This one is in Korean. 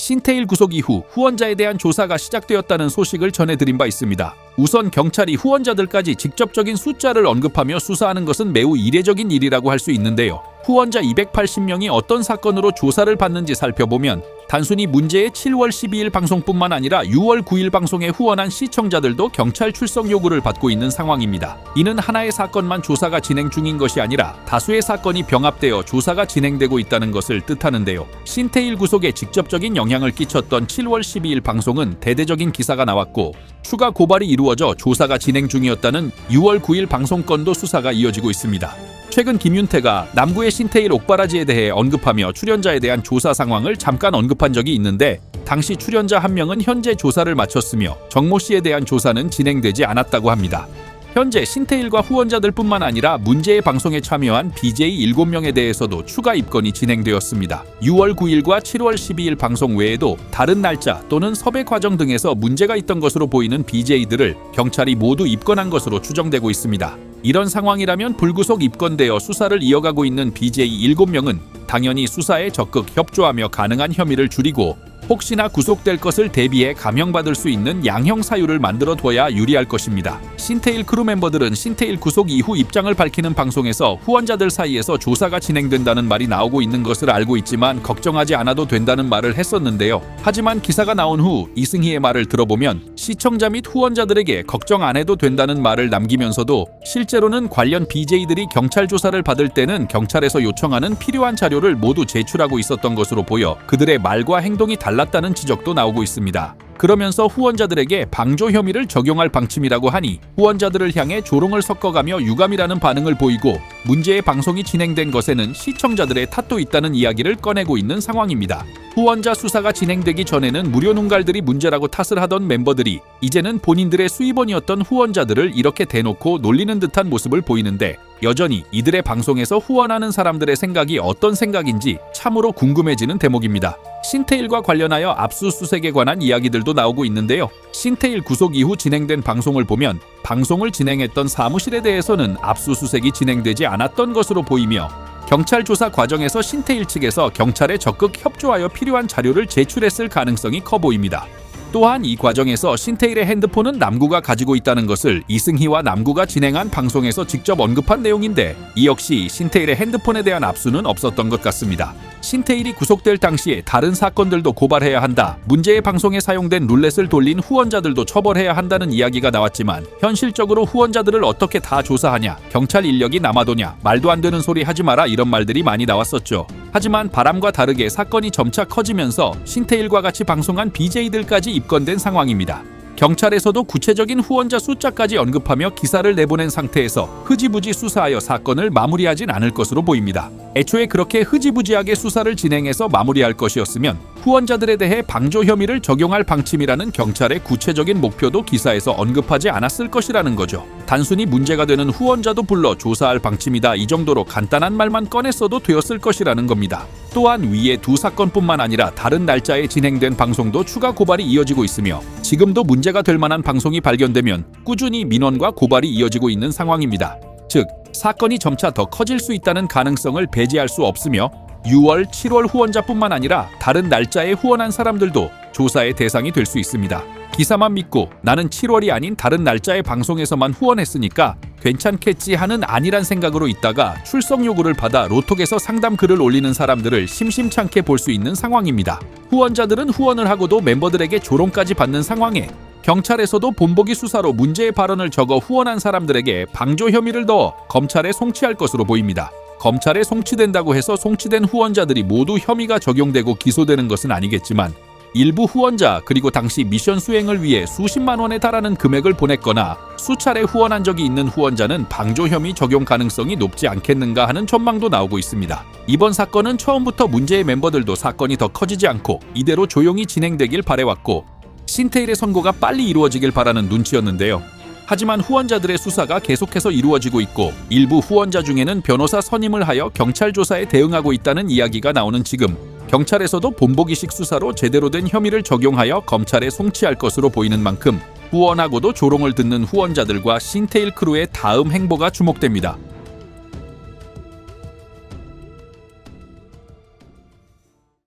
신태일 구속 이후 후원자에 대한 조사가 시작되었다는 소식을 전해드린 바 있습니다. 우선 경찰이 후원자들까지 직접적인 숫자를 언급하며 수사하는 것은 매우 이례적인 일이라고 할 수 있는데요. 후원자 280명이 어떤 사건으로 조사를 받는지 살펴보면 단순히 문제의 7월 12일 방송뿐만 아니라 6월 9일 방송에 후원한 시청자들도 경찰 출석 요구를 받고 있는 상황입니다. 이는 하나의 사건만 조사가 진행 중인 것이 아니라 다수의 사건이 병합되어 조사가 진행되고 있다는 것을 뜻하는데요. 신태일 구속에 직접적인 영향을 끼쳤던 7월 12일 방송은 대대적인 기사가 나왔고 추가 고발이 이루어져 조사가 진행 중이었다는 6월 9일 방송 건도 수사가 이어지고 있습니다. 최근 김윤태가 남구의 신태일 옥바라지에 대해 언급하며 출연자에 대한 조사 상황을 잠깐 언급한 적이 있는데 당시 출연자 한 명은 현재 조사를 마쳤으며 정모 씨에 대한 조사는 진행되지 않았다고 합니다. 현재 신태일과 후원자들뿐만 아니라 문제의 방송에 참여한 BJ 7명에 대해서도 추가 입건이 진행되었습니다. 6월 9일과 7월 12일 방송 외에도 다른 날짜 또는 섭외 과정 등에서 문제가 있던 것으로 보이는 BJ들을 경찰이 모두 입건한 것으로 추정되고 있습니다. 이런 상황이라면 불구속 입건되어 수사를 이어가고 있는 BJ 7명은 당연히 수사에 적극 협조하며 가능한 혐의를 줄이고 혹시나 구속될 것을 대비해 감형받을 수 있는 양형 사유를 만들어 둬야 유리할 것입니다. 신태일 크루 멤버들은 신태일 구속 이후 입장을 밝히는 방송에서 후원자들 사이에서 조사가 진행된다는 말이 나오고 있는 것을 알고 있지만 걱정하지 않아도 된다는 말을 했었는데요. 하지만 기사가 나온 후 이승희의 말을 들어보면 시청자 및 후원자들에게 걱정 안 해도 된다는 말을 남기면서도 실제로는 관련 BJ들이 경찰 조사를 받을 때는 경찰에서 요청하는 필요한 자료를 모두 제출하고 있었던 것으로 보여 그들의 말과 행동이 달랐다는 지적도 나오고 있습니다. 그러면서 후원자들에게 방조 혐의를 적용할 방침이라고 하니 후원자들을 향해 조롱을 섞어가며 유감이라는 반응을 보이고 문제의 방송이 진행된 것에는 시청자들의 탓도 있다는 이야기를 꺼내고 있는 상황입니다. 후원자 수사가 진행되기 전에는 무료 눈갈들이 문제라고 탓을 하던 멤버들이 이제는 본인들의 수입원이었던 후원자들을 이렇게 대놓고 놀리는 듯한 모습을 보이는데 여전히 이들의 방송에서 후원하는 사람들의 생각이 어떤 생각인지 참으로 궁금해지는 대목입니다. 신태일과 관련하여 압수수색에 관한 이야기들도 나오고 있는데요. 신태일 구속 이후 진행된 방송을 보면 방송을 진행했던 사무실에 대해서는 압수수색이 진행되지 않았던 것으로 보이며 경찰 조사 과정에서 신태일 측에서 경찰에 적극 협조하여 필요한 자료를 제출했을 가능성이 커 보입니다. 또한 이 과정에서 신태일의 핸드폰은 남구가 가지고 있다는 것을 이승희와 남구가 진행한 방송에서 직접 언급한 내용인데 이 역시 신태일의 핸드폰에 대한 압수는 없었던 것 같습니다. 신태일이 구속될 당시에 다른 사건들도 고발해야 한다. 문제의 방송에 사용된 룰렛을 돌린 후원자들도 처벌해야 한다는 이야기가 나왔지만 현실적으로 후원자들을 어떻게 다 조사하냐, 경찰 인력이 남아도냐, 말도 안 되는 소리 하지 마라 이런 말들이 많이 나왔었죠. 하지만 바람과 다르게 사건이 점차 커지면서 신태일과 같이 방송한 BJ들까지 입건된 상황입니다. 경찰에서도 구체적인 후원자 숫자까지 언급하며 기사를 내보낸 상태에서 흐지부지 수사하여 사건을 마무리하진 않을 것으로 보입니다. 애초에 그렇게 흐지부지하게 수사를 진행해서 마무리할 것이었으면 후원자들에 대해 방조 혐의를 적용할 방침이라는 경찰의 구체적인 목표도 기사에서 언급하지 않았을 것이라는 거죠. 단순히 문제가 되는 후원자도 불러 조사할 방침이다 이 정도로 간단한 말만 꺼냈어도 되었을 것이라는 겁니다. 또한 위의 두 사건뿐만 아니라 다른 날짜에 진행된 방송도 추가 고발이 이어지고 있으며 지금도 문제가 될 만한 방송이 발견되면 꾸준히 민원과 고발이 이어지고 있는 상황입니다. 즉, 사건이 점차 더 커질 수 있다는 가능성을 배제할 수 없으며 6월, 7월 후원자뿐만 아니라 다른 날짜에 후원한 사람들도 조사의 대상이 될 수 있습니다. 기사만 믿고 나는 7월이 아닌 다른 날짜의 방송에서만 후원했으니까 괜찮겠지 하는 아니란 생각으로 있다가 출석 요구를 받아 로톡에서 상담 글을 올리는 사람들을 심심찮게 볼 수 있는 상황입니다. 후원자들은 후원을 하고도 멤버들에게 조롱까지 받는 상황에 경찰에서도 본보기 수사로 문제의 발언을 적어 후원한 사람들에게 방조 혐의를 넣어 검찰에 송치할 것으로 보입니다. 검찰에 송치된다고 해서 송치된 후원자들이 모두 혐의가 적용되고 기소되는 것은 아니겠지만 일부 후원자 그리고 당시 미션 수행을 위해 수십만 원에 달하는 금액을 보냈거나 수차례 후원한 적이 있는 후원자는 방조 혐의 적용 가능성이 높지 않겠는가 하는 전망도 나오고 있습니다. 이번 사건은 처음부터 문제의 멤버들도 사건이 더 커지지 않고 이대로 조용히 진행되길 바래왔고 신태일의 선고가 빨리 이루어지길 바라는 눈치였는데요. 하지만 후원자들의 수사가 계속해서 이루어지고 있고 일부 후원자 중에는 변호사 선임을 하여 경찰 조사에 대응하고 있다는 이야기가 나오는 지금 경찰에서도 본보기식 수사로 제대로 된 혐의를 적용하여 검찰에 송치할 것으로 보이는 만큼 후원하고도 조롱을 듣는 후원자들과 신태일 크루의 다음 행보가 주목됩니다.